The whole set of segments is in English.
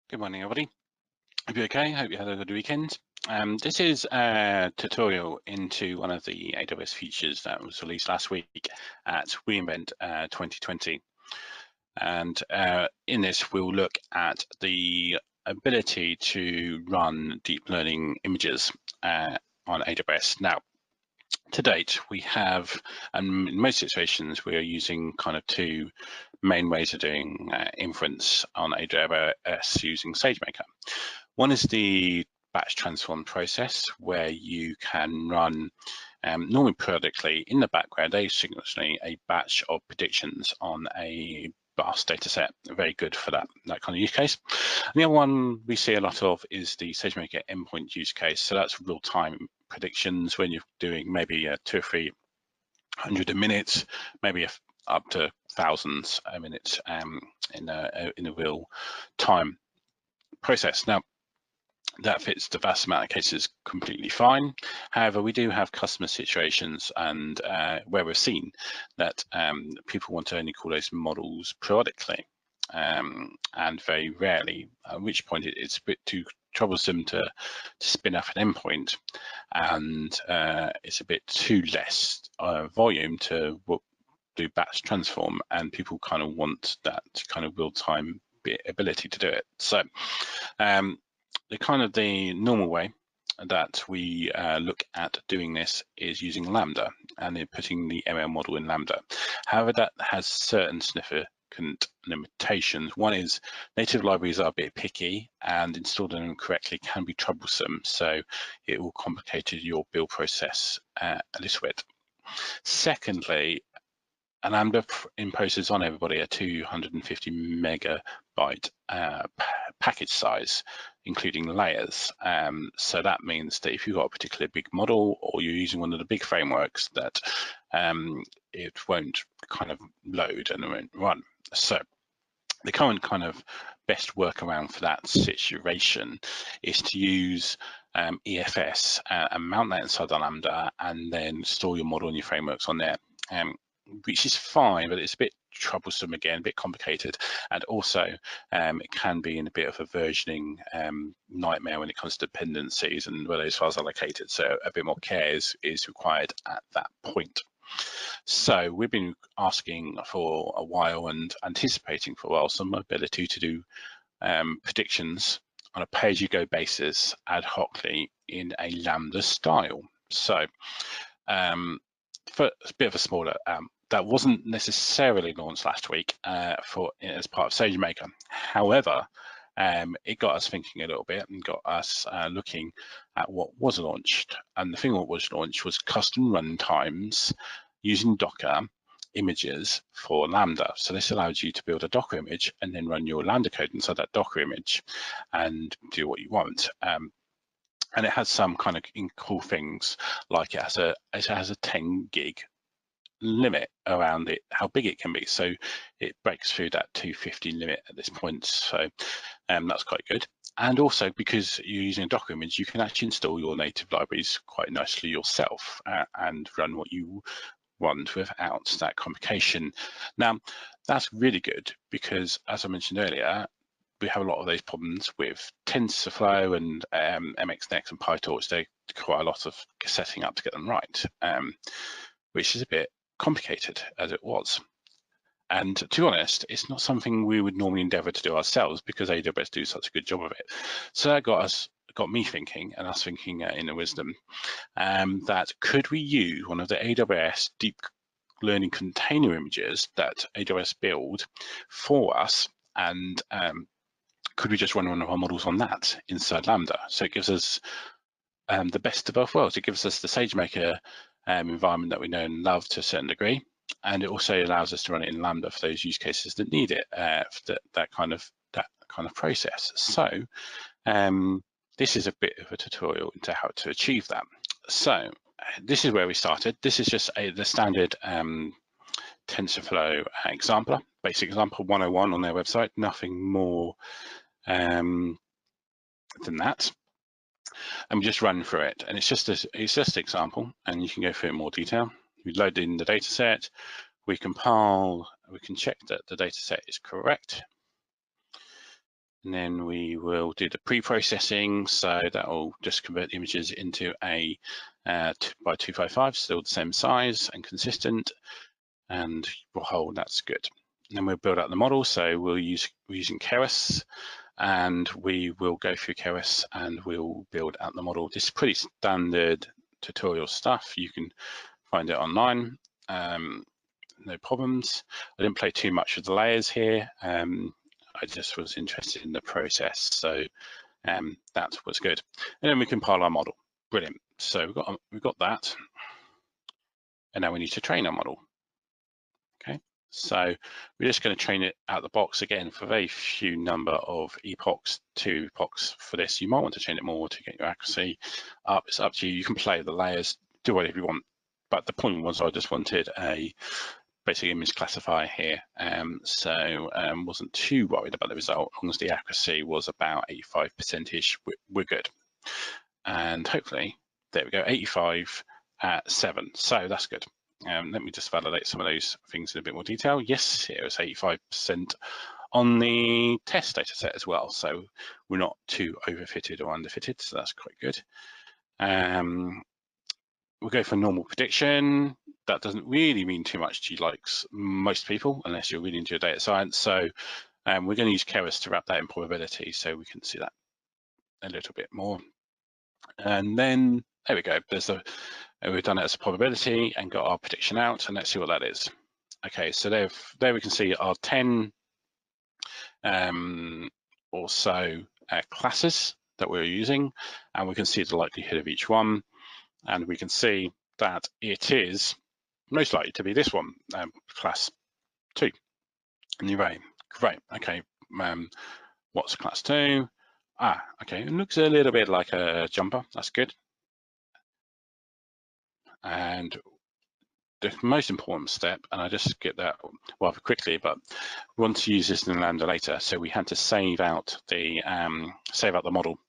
Good morning, everybody. Hope you're okay. Hope you had a good weekend. This is a tutorial into one of the AWS features that was released last week at reInvent 2020. And in this, we'll look at the ability to run deep learning images on AWS. Now, to date, we have, and in most situations, we are using kind of two main ways of doing inference on AWS using SageMaker. One is the batch transform process, where you can run normally periodically in the background asynchronously a batch of predictions on a vast data set. Very good for that kind of use case. And the other one we see a lot of is the SageMaker endpoint use case. So that's real-time predictions when you're doing maybe 200 or 300 a minute, maybe up to thousands a minute in a real time process. Now, that fits the vast amount of cases completely fine. However, we do have customer situations and where we've seen that people want to only call those models periodically and very rarely, at which point it's a bit too troublesome to spin up an endpoint, and it's a bit too less volume to do batch transform, and people kind of want that kind of real-time ability to do it. So the normal way that we look at doing this is using lambda and then putting the ML model in lambda. However, that has certain significant limitations. One is native libraries are a bit picky, and installing them correctly can be troublesome, so it will complicate your build process a little bit. Secondly, lambda imposes on everybody a 250 megabyte package size, including layers. So that means that if you've got a particularly big model or you're using one of the big frameworks, that it won't kind of load and it won't run. So the current kind of best workaround for that situation is to use EFS and mount that inside the lambda and then store your model and your frameworks on there. Which is fine, but it's a bit troublesome again, a bit complicated, and also it can be in a bit of a versioning nightmare when it comes to dependencies and where those files are located. So a bit more care is required at that point. So we've been asking for a while and anticipating for a while some ability to do predictions on a pay-as-you-go basis ad hocly in a lambda style. So for a bit of a smaller, that wasn't necessarily launched last week as part of SageMaker. However, it got us thinking a little bit and got us looking at what was launched. And the thing that was launched was custom runtimes using Docker images for Lambda. So this allows you to build a Docker image and then run your Lambda code inside that Docker image and do what you want. And it has some kind of cool things, like it has a 10 gig limit around it, how big it can be. So it breaks through that 250 limit at this point. So that's quite good. And also, because you're using a Docker image, you can actually install your native libraries quite nicely yourself and run what you want without that complication. Now, that's really good because, as I mentioned earlier, we have a lot of those problems with TensorFlow and MXNext and PyTorch. They require a lot of setting up to get them right, which is a bit complicated as it was. And to be honest, it's not something we would normally endeavor to do ourselves because AWS do such a good job of it. So that got me thinking, and us thinking in the wisdom, that could we use one of the AWS deep learning container images that AWS build for us, and could we just run one of our models on that inside Lambda? So it gives us the best of both worlds. It gives us the SageMaker environment that we know and love to a certain degree, and it also allows us to run it in Lambda for those use cases that need it, for that kind of process. So this is a bit of a tutorial into how to achieve that. So this is where we started. This is just the standard TensorFlow example, basic example 101 on their website, nothing more than that. And we just run through it, and it's just an example, and you can go through it in more detail. We load in the data set, we compile, we can check that the data set is correct, And then we will do the pre-processing, so that will just convert the images into a by 255, still the same size and consistent, and we'll hold that's good. And then we'll build out the model, so we're using Keras, and we will go through Keras and we'll build out the model. This is pretty standard tutorial stuff. You can find it online, no problems. I didn't play too much with the layers here. I just was interested in the process, so that was good. And then we compile our model. Brilliant. So we've got that, and now we need to train our model. Okay, so we're just going to train it out the box again for a very few number of epochs, 2 epochs for this. You might want to train it more to get your accuracy up. It's up to you. You can play with the layers, do whatever you want. But the point was, I just wanted a basic image classifier here, so wasn't too worried about the result. As long as the accuracy was about 85%ish, we're good. And hopefully, there we go, 85 at 7. So that's good. Let me just validate some of those things in a bit more detail. Yes, here it's 85% on the test data set as well. So we're not too overfitted or underfitted, so that's quite good. We'll go for normal prediction. That doesn't really mean too much to most people, unless you're really into your data science. So we're going to use Keras to wrap that in probability, so we can see that a little bit more. And then there we go. We've done it as a probability and got our prediction out, and let's see what that is. Okay, so there we can see our 10 or so classes that we're using, and we can see the likelihood of each one, and we can see that it is most likely to be this one, class 2. And you're right, great, okay, what's class 2? Okay, it looks a little bit like a jumper, that's good. And the most important step, and I just skip that rather quickly, but we want to use this in Lambda later, so we had to save out the model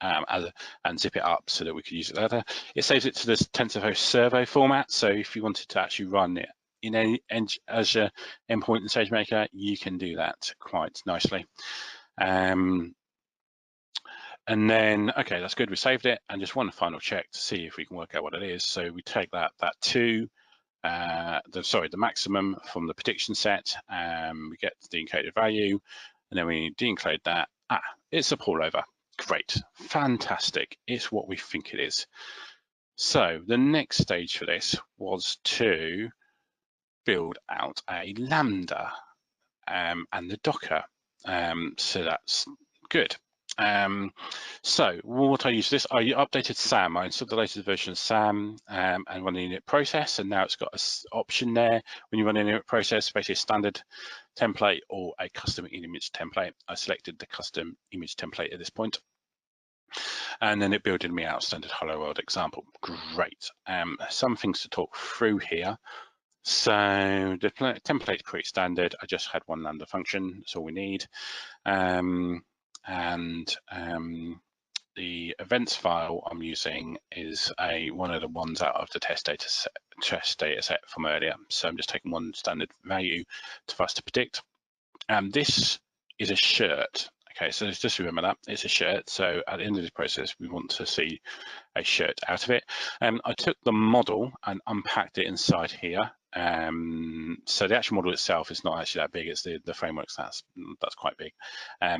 and zip it up so that we could use it later. It saves it to this TensorFlow servo format, so if you wanted to actually run it in any Azure endpoint in SageMaker, you can do that quite nicely. And then, okay, that's good, we saved it, and just one final check to see if we can work out what it is. So we take that 2, the maximum from the prediction set, we get the encoded value, and then we de-encode that. It's a pullover. Great, fantastic, it's what we think it is. So the next stage for this was to build out a lambda and the Docker. So that's good. So what I use this, I updated SAM. I installed the latest version of SAM and run the init process, and now it's got an option there when you run an init process, basically a standard template or a custom image template. I selected the custom image template at this point, and then it builded me out a standard hello world example. Great. Some things to talk through here. So the template is pretty standard. I just had one lambda function, that's all we need. The events file I'm using is one of the ones out of the test data set from earlier. So I'm just taking one standard value for us to predict. This is a shirt. Okay, so just remember that it's a shirt. So at the end of this process, we want to see a shirt out of it. I took the model and unpacked it inside here. So the actual model itself is not actually that big. It's the frameworks that's quite big.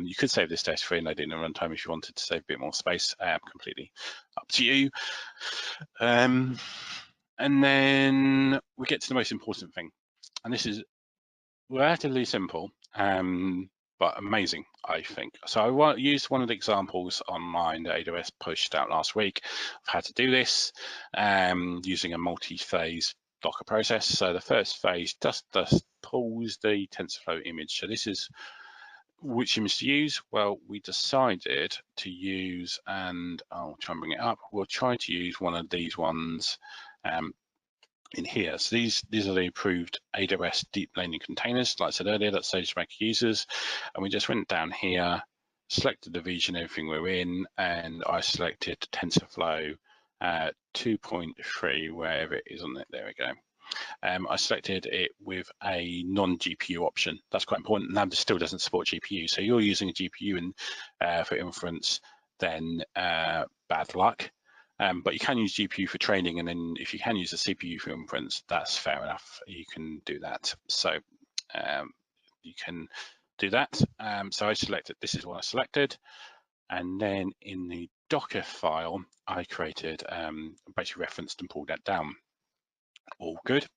You could save this test free and load it in runtime if you wanted to save a bit more space. Completely up to you. And then we get to the most important thing, and this is relatively simple, but amazing, I think. So I used one of the examples online that AWS pushed out last week of how to do this using a multi-phase Docker process. So the first phase just pulls the TensorFlow image. So this is which image to use. Well, we decided to use, and I'll try and bring it up. We'll try to use one of these ones in here. So these are the approved AWS deep learning containers, like I said earlier, that SageMaker uses. And we just went down here, selected the region, everything we're in, and I selected TensorFlow 2.3, wherever it is on it. There we go. I selected it with a non-GPU option. That's quite important. Lambda still doesn't support GPU, so you're using a GPU for inference, then bad luck. But you can use GPU for training, and then if you can use a CPU for inference, that's fair enough. You can do that. So you can do that. So I selected, this is what I selected. And then in the Docker file, I created, basically referenced and pulled that down. All good.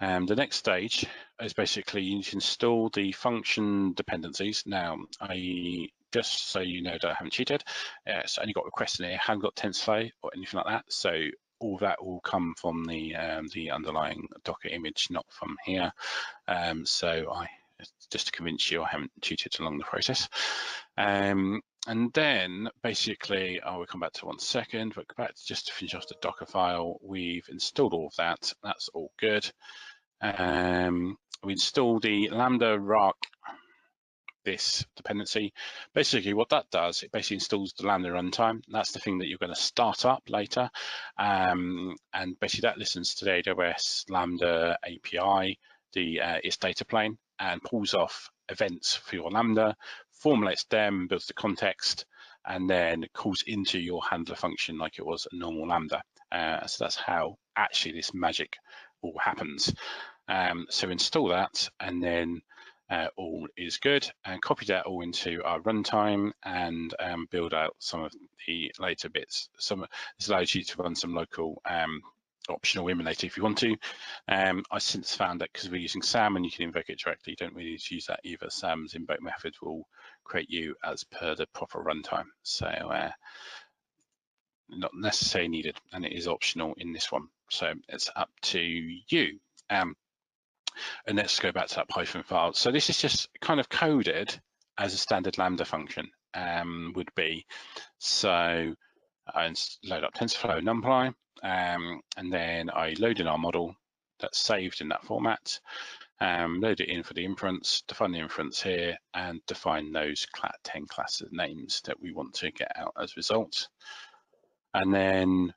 The next stage is basically you need to install the function dependencies. Now, just so you know that I haven't cheated, it's only got requests in here, haven't got TensorFlow or anything like that. So all that will come from the underlying Docker image, not from here. So just to convince you, I haven't cheated along the process. And then basically, I will come back to 1 second, but go back to just to finish off the Docker file. We've installed all of that. That's all good. We installed the lambda rock this dependency. Basically what that does, it basically installs the lambda runtime. That's the thing that you're going to start up later, and basically that listens to the AWS lambda API, its data plane, and pulls off events for your lambda, formulates them, builds the context, and then calls into your handler function like it was a normal lambda. So that's how actually this magic all happens. So install that, and then all is good, and copy that all into our runtime and build out some of the later bits. This allows you to run some local optional emulator if you want to. I since found that because we're using SAM and you can invoke it directly, you don't really need to use that either. SAM's invoke method will create you as per the proper runtime. So not necessarily needed, and it is optional in this one. So it's up to you. And let's go back to that Python file. So this is just kind of coded as a standard lambda function would be. So I load up TensorFlow NumPy, and then I load in our model that's saved in that format, load it in for the inference, define the inference here, and define those 10 classes names that we want to get out as a result. And then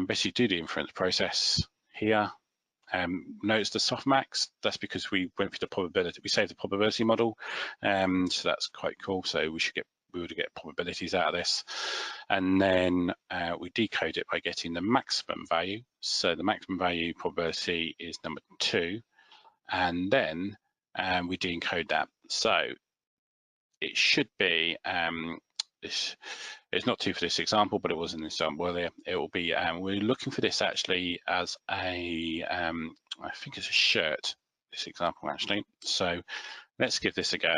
basically do the inference process here. Notice the softmax, that's because we went through the probability, we saved the probability model, so that's quite cool. So we would get probabilities out of this, and then we decode it by getting the maximum value. So the maximum value probability is number 2, and then we decode that. So it should be it's not 2 for this example, but it was in this example earlier. It will be, we're looking for this actually as a, I think it's a shirt, this example actually. So let's give this a go.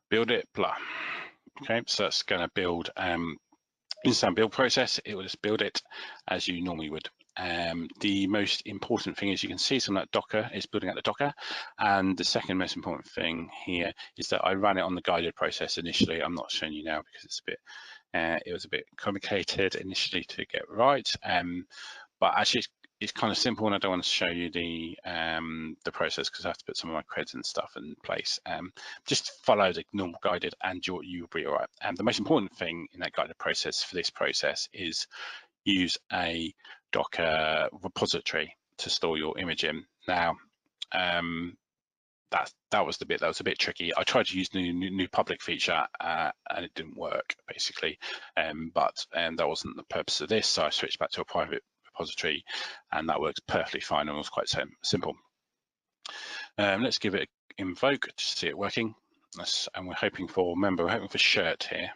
Build it, blah. Okay, so that's going to build, instant build process. It will just build it as you normally would. The most important thing is you can see some of that Docker is building out the Docker, and the second most important thing here is that I ran it on the guided process initially. I'm not showing you now because it's a bit, it was a bit complicated initially to get right, but actually it's kind of simple, and I don't want to show you the process because I have to put some of my creds and stuff in place. Just follow the normal guided and you'll be all right. And the most important thing in that guided process for this process is use a Docker repository to store your image in. Now, that was the bit that was a bit tricky. I tried to use the new public feature and it didn't work basically, but that wasn't the purpose of this. So I switched back to a private repository, and that works perfectly fine and was quite simple. Let's give it an invoke to see it working. And we're hoping for, remember, we're hoping for shirt here.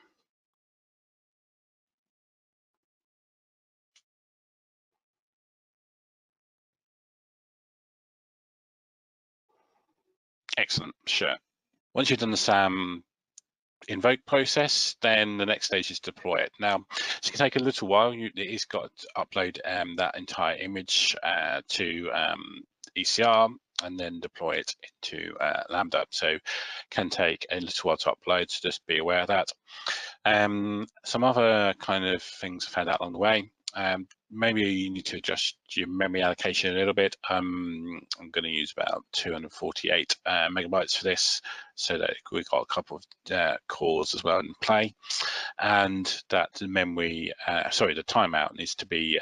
Excellent, shirt. Once you've done the SAM invoke process, then the next stage is deploy it. Now, it's going to take a little while. It's got to upload that entire image to ECR and then deploy it into Lambda. So it can take a little while to upload, so just be aware of that. Some other kind of things I found out along the way. maybe you need to adjust your memory allocation a little bit. I'm going to use about 248 megabytes for this, so that we've got a couple of cores as well in play, and that the memory, the timeout needs to be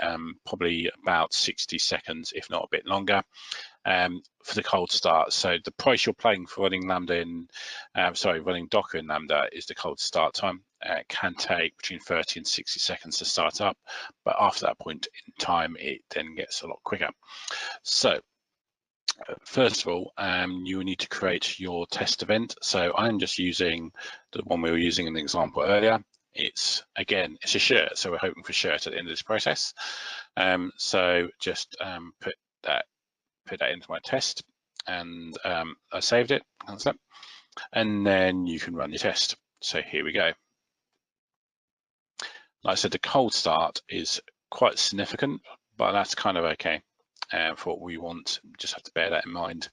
probably about 60 seconds, if not a bit longer. For the cold start. So the price you're paying for running Lambda in, running Docker in Lambda is the cold start time. It can take between 30 and 60 seconds to start up, but after that point in time, it then gets a lot quicker. So first of all, you will need to create your test event. So I'm just using the one we were using in the example earlier. It's a shirt, so we're hoping for shirt at the end of this process. So just put that into my test, and I saved it, and then you can run your test. So here we go. Like I said, the cold start is quite significant, but that's kind of okay for what we want. Just have to bear that in mind.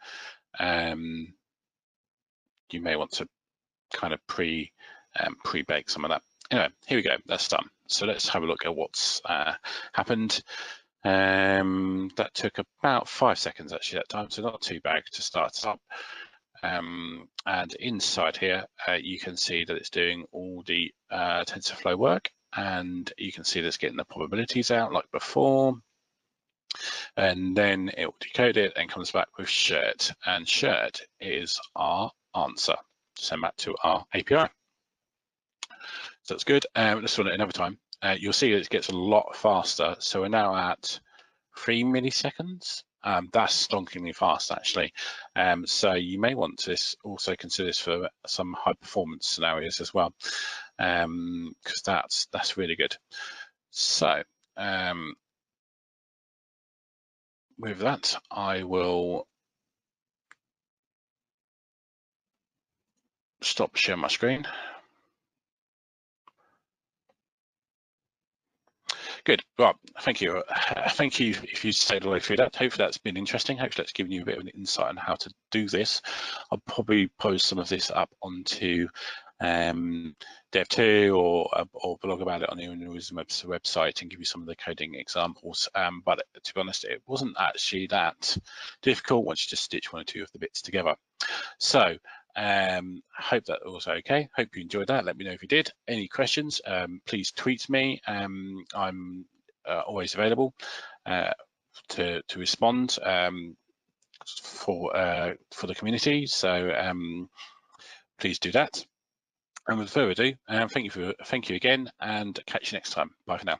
You may want to kind of pre-bake some of that. Anyway, here we go, that's done. So let's have a look at what's happened. That took about 5 seconds actually that time, so not too bad to start up. And inside here, you can see that it's doing all the TensorFlow work, and you can see that it's getting the probabilities out like before. And then it will decode it and comes back with shirt, and shirt is our answer to send back to our API. So that's good. Let's run it another time. You'll see that it gets a lot faster. So we're now at 3 milliseconds. That's stonkingly fast, actually. So you may want to also consider this for some high performance scenarios as well, because that's really good. So with that, I will stop sharing my screen. Good. Well, thank you. Thank you if you stayed all the way through that. Hopefully that's been interesting. Hopefully that's given you a bit of an insight on how to do this. I'll probably post some of this up onto Dev2 or blog about it on the Unrealism website and give you some of the coding examples. But to be honest, it wasn't actually that difficult once you just stitch one or two of the bits together. So hope that was okay. Hope you enjoyed that. Let me know if you did. Any questions, please tweet me. I'm always available to respond for the community. So please do that. And with further ado, thank you again, and catch you next time. Bye for now.